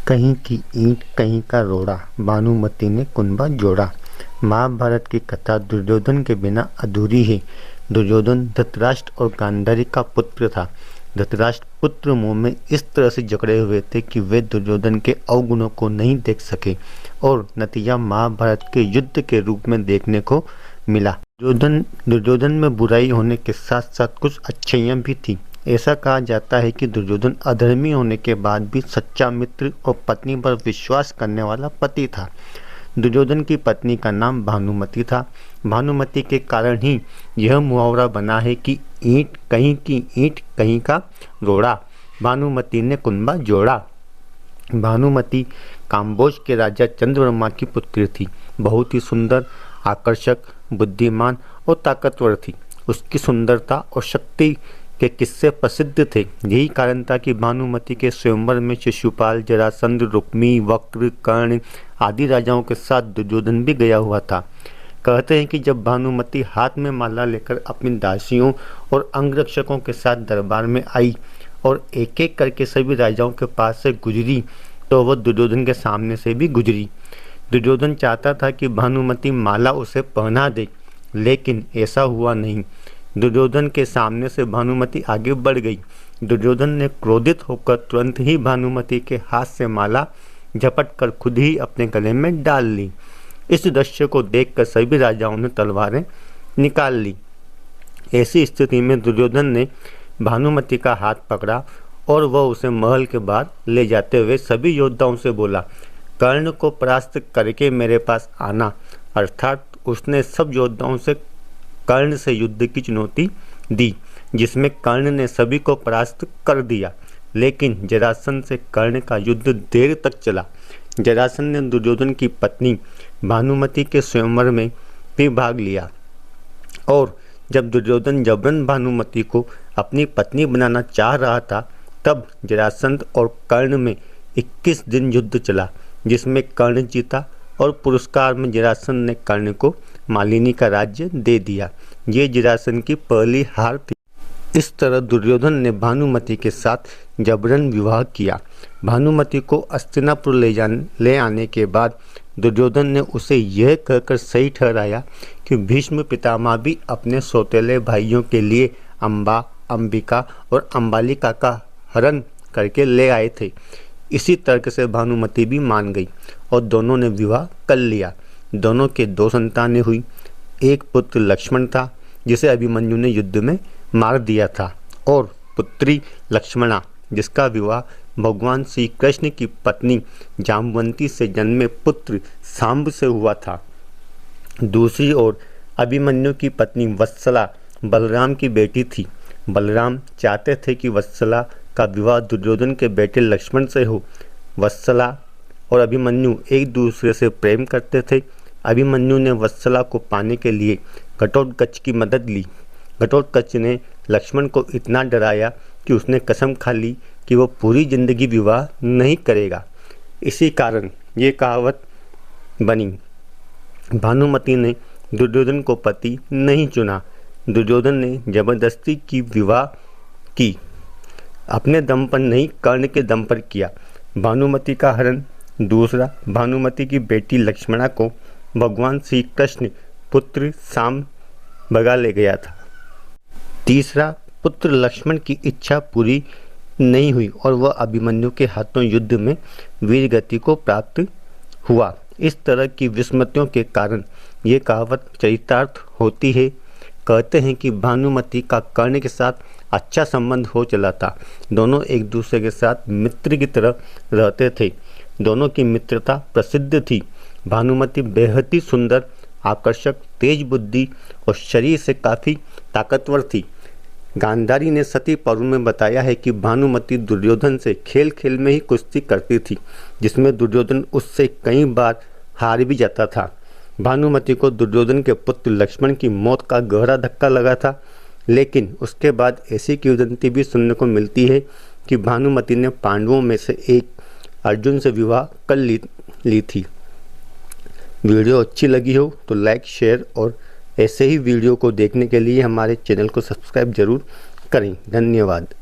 कहीं की ईंट कहीं का रोड़ा, भानुमति ने कुनबा जोड़ा। महाभारत की कथा दुर्योधन के बिना अधूरी है। दुर्योधन धृतराष्ट्र और गांधारी का पुत्र था। धृतराष्ट्र पुत्र मोह में इस तरह से जकड़े हुए थे कि वे दुर्योधन के अवगुणों को नहीं देख सके और नतीजा महाभारत के युद्ध के रूप में देखने को मिला। दुर्योधन में बुराई होने के साथ साथ कुछ अच्छाइयाँ भी थी। ऐसा कहा जाता है कि दुर्योधन अधर्मी होने के बाद भी सच्चा मित्र और पत्नी पर विश्वास करने वाला पति था। दुर्योधन की पत्नी का नाम भानुमति था। भानुमति के कारण ही यह मुहावरा बना है कि ईंट कहीं की ईंट कहीं का रोड़ा, भानुमति ने कुनबा जोड़ा। भानुमति काम्बोज के राजा चंद्रवर्मा की पुत्री थी। बहुत ही सुंदर, आकर्षक, बुद्धिमान और ताकतवर थी। उसकी सुंदरता और शक्ति के किस्से प्रसिद्ध थे। यही कारण था कि भानुमति के स्वयंवर में शिशुपाल, जरासंध, रुक्मी, वक्र, कर्ण आदि राजाओं के साथ दुर्योधन भी गया हुआ था। कहते हैं कि जब भानुमति हाथ में माला लेकर अपनी दासियों और अंगरक्षकों के साथ दरबार में आई और एक एक करके सभी राजाओं के पास से गुजरी तो वह दुर्योधन के सामने से भी गुजरी। दुर्योधन चाहता था कि भानुमति माला उसे पहना दे, लेकिन ऐसा हुआ नहीं। दुर्योधन के सामने से भानुमति आगे बढ़ गई। दुर्योधन ने क्रोधित होकर तुरंत ही भानुमति के हाथ से माला झपट कर खुद ही अपने गले में डाल ली। इस दृश्य को देखकर सभी राजाओं ने तलवारें निकाल ली। ऐसी स्थिति में दुर्योधन ने भानुमति का हाथ पकड़ा और वह उसे महल के बाहर ले जाते हुए सभी योद्धाओं से बोला, कर्ण को परास्त करके मेरे पास आना। अर्थात उसने सब योद्धाओं से कर्ण से युद्ध की चुनौती दी, जिसमें कर्ण ने सभी को परास्त कर दिया। लेकिन जरासंध से कर्ण का युद्ध देर तक चला। जरासंध ने दुर्योधन की पत्नी भानुमति के स्वयंवर में भी भाग लिया और जब दुर्योधन जबरन भानुमति को अपनी पत्नी बनाना चाह रहा था, तब जरासंध और कर्ण में 21 दिन युद्ध चला, जिसमें कर्ण जीता और पुरस्कार में जरासंध ने कर्ण को मालिनी का राज्य दे दिया। ये जरासंध की पहली हार थी। इस तरह दुर्योधन ने भानुमति के साथ जबरन विवाह किया। भानुमति को हस्तिनापुर ले आने के बाद दुर्योधन ने उसे यह कहकर सही ठहराया कि भीष्म पितामह भी अपने सौतेले भाइयों के लिए अम्बा, अंबिका और अम्बालिका का हरण करके ले आए थे। इसी तर्क से भानुमति भी मान गई और दोनों ने विवाह कर लिया। दोनों के 2 संतानें हुई। एक पुत्र लक्ष्मण था, जिसे अभिमन्यु ने युद्ध में मार दिया था, और पुत्री लक्ष्मणा, जिसका विवाह भगवान श्री कृष्ण की पत्नी जाम्बवंती से जन्मे पुत्र सांब से हुआ था। दूसरी ओर अभिमन्यु की पत्नी वत्सला बलराम की बेटी थी। बलराम चाहते थे कि वत्सला का विवाह दुर्योधन के बेटे लक्ष्मण से हो। वत्सला और अभिमन्यु एक दूसरे से प्रेम करते थे। अभिमन्यु ने वत्सला को पाने के लिए घटोत्कच की मदद ली। घटोत्कच ने लक्ष्मण को इतना डराया कि उसने कसम खा ली कि वह पूरी जिंदगी विवाह नहीं करेगा। इसी कारण ये कहावत बनी, भानुमति ने दुर्योधन को पति नहीं चुना। दुर्योधन ने जबरदस्ती की विवाह की, अपने दम पर नहीं, कर्ण के दम पर किया। भानुमति का हरण। दूसरा, भानुमति की बेटी लक्ष्मणा को भगवान श्री कृष्ण पुत्र सांब भगा ले गया था। तीसरा, पुत्र लक्ष्मण की इच्छा पूरी नहीं हुई और वह अभिमन्यु के हाथों युद्ध में वीर गति को प्राप्त हुआ। इस तरह की विस्मृतियों के कारण ये कहावत चरितार्थ होती है। कहते हैं कि भानुमति का कर्ण के साथ अच्छा संबंध हो चला था। दोनों एक दूसरे के साथ मित्र की तरह रहते थे। दोनों की मित्रता प्रसिद्ध थी। भानुमति बेहद ही सुंदर, आकर्षक, तेज बुद्धि और शरीर से काफ़ी ताकतवर थी। गांधारी ने सती पर्व में बताया है कि भानुमति दुर्योधन से खेल खेल में ही कुश्ती करती थी, जिसमें दुर्योधन उससे कई बार हार भी जाता था। भानुमति को दुर्योधन के पुत्र लक्ष्मण की मौत का गहरा धक्का लगा था, लेकिन उसके बाद ऐसी किंवदंती भी सुनने को मिलती है कि भानुमति ने पांडवों में से एक अर्जुन से विवाह कर ली थी। वीडियो अच्छी लगी हो तो लाइक, शेयर और ऐसे ही वीडियो को देखने के लिए हमारे चैनल को सब्सक्राइब जरूर करें। धन्यवाद।